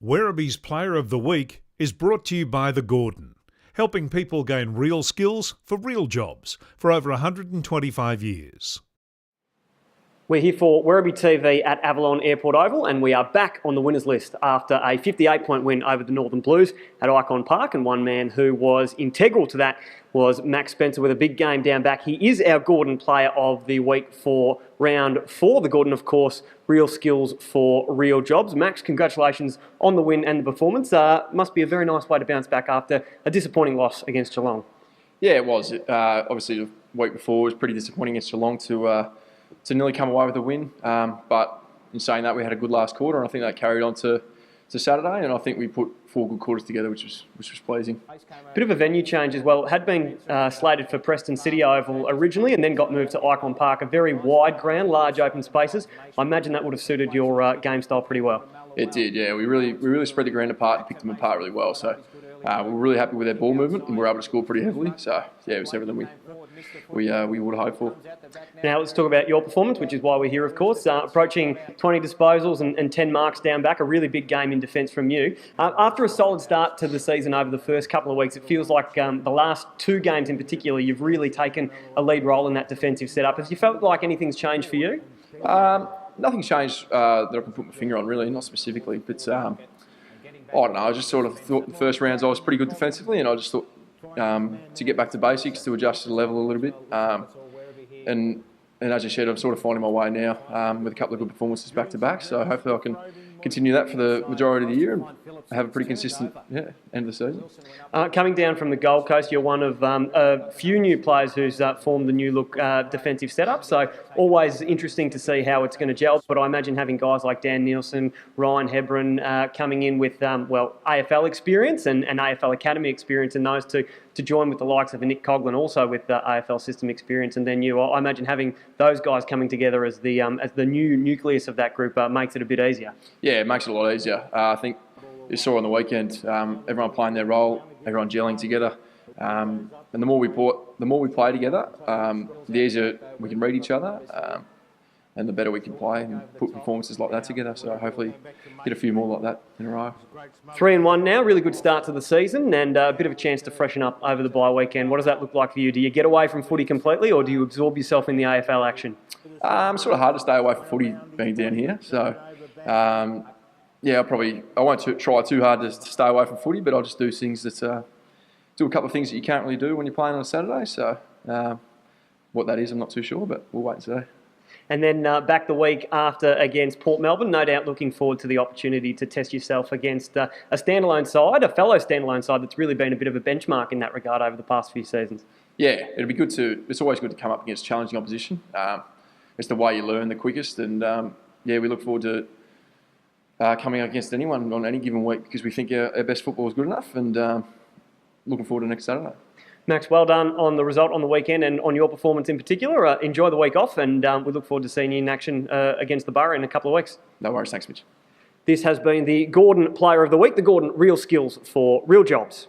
Werribee's Player of the Week is brought to you by The Gordon, helping people gain real skills for real jobs for over 125 years. We're here for Werribee TV at Avalon Airport Oval, and we are back on the winners list after a 58-point win over the Northern Blues at Icon Park, and one man who was integral to that was Max Spencer with a big game down back. He is our Gordon Player of the Week for round 4. The Gordon, of course, real skills for real jobs. Max, congratulations on the win and the performance. Must be a very nice way to bounce back after a disappointing loss against Geelong. Yeah, it was. Obviously, the week before was pretty disappointing against Geelong to nearly come away with a win. But in saying that, we had a good last quarter, and I think that carried on to Saturday, and I think we put 4 good quarters together, which was pleasing. Bit of a venue change as well. It had been slated for Preston City Oval originally, and then got moved to Icon Park, a very wide ground, large open spaces. I imagine that would have suited your game style pretty well. It did, yeah. We really spread the ground apart and picked them apart really well. So we're really happy with their ball movement, and we were able to score pretty heavily. So yeah, it was everything we would have hoped for. Now let's talk about your performance, which is why we're here, of course. Approaching 20 disposals and 10 marks down back, a really big game in defence from you. After a solid start to the season over the first couple of weeks, it feels like the last 2 games in particular, you've really taken a lead role in that defensive setup. Have you felt like anything's changed for you? Nothing's changed that I can put my finger on, really, not specifically. But I don't know, I just sort of thought the first rounds I was pretty good defensively, and I just thought to get back to basics, to adjust to the level a little bit. And as you said, I'm sort of finding my way now with a couple of good performances back to back. So hopefully I can continue that for the majority of the year and have a pretty consistent end of the season. Coming down from the Gold Coast, you're one of a few new players who's formed the new look defensive setup. So always interesting to see how it's going to gel. But I imagine having guys like Dan Nielsen, Ryan Hebron coming in with AFL experience and AFL Academy experience, and those two to join with the likes of Nick Coughlin, also with AFL system experience, and then you. I imagine having those guys coming together as the new nucleus of that group makes it a bit easier. Yeah, it makes it a lot easier. I think you saw on the weekend everyone playing their role, everyone gelling together, and the more we play together, the easier we can read each other, and the better we can play and put performances like that together. So hopefully get a few more like that in a row. 3-1 now, really good start to the season, and a bit of a chance to freshen up over the bye weekend. What does that look like for you? Do you get away from footy completely, or do you absorb yourself in the AFL action? Sort of hard to stay away from footy being down here. So yeah, I won't try too hard to stay away from footy, but I'll just do things that do a couple of things that you can't really do when you're playing on a Saturday. So what that is, I'm not too sure, but we'll wait and see. And then back the week after against Port Melbourne, no doubt looking forward to the opportunity to test yourself against a standalone side, a fellow standalone side that's really been a bit of a benchmark in that regard over the past few seasons. Yeah, it's always good to come up against challenging opposition. It's the way you learn the quickest, and yeah, we look forward to coming up against anyone on any given week because we think our best football is good enough, and looking forward to next Saturday. Max, well done on the result on the weekend and on your performance in particular. Enjoy the week off, and we look forward to seeing you in action against the Borough in a couple of weeks. No worries, thanks Mitch. This has been the Gordon Player of the Week, the Gordon Real Skills for Real Jobs.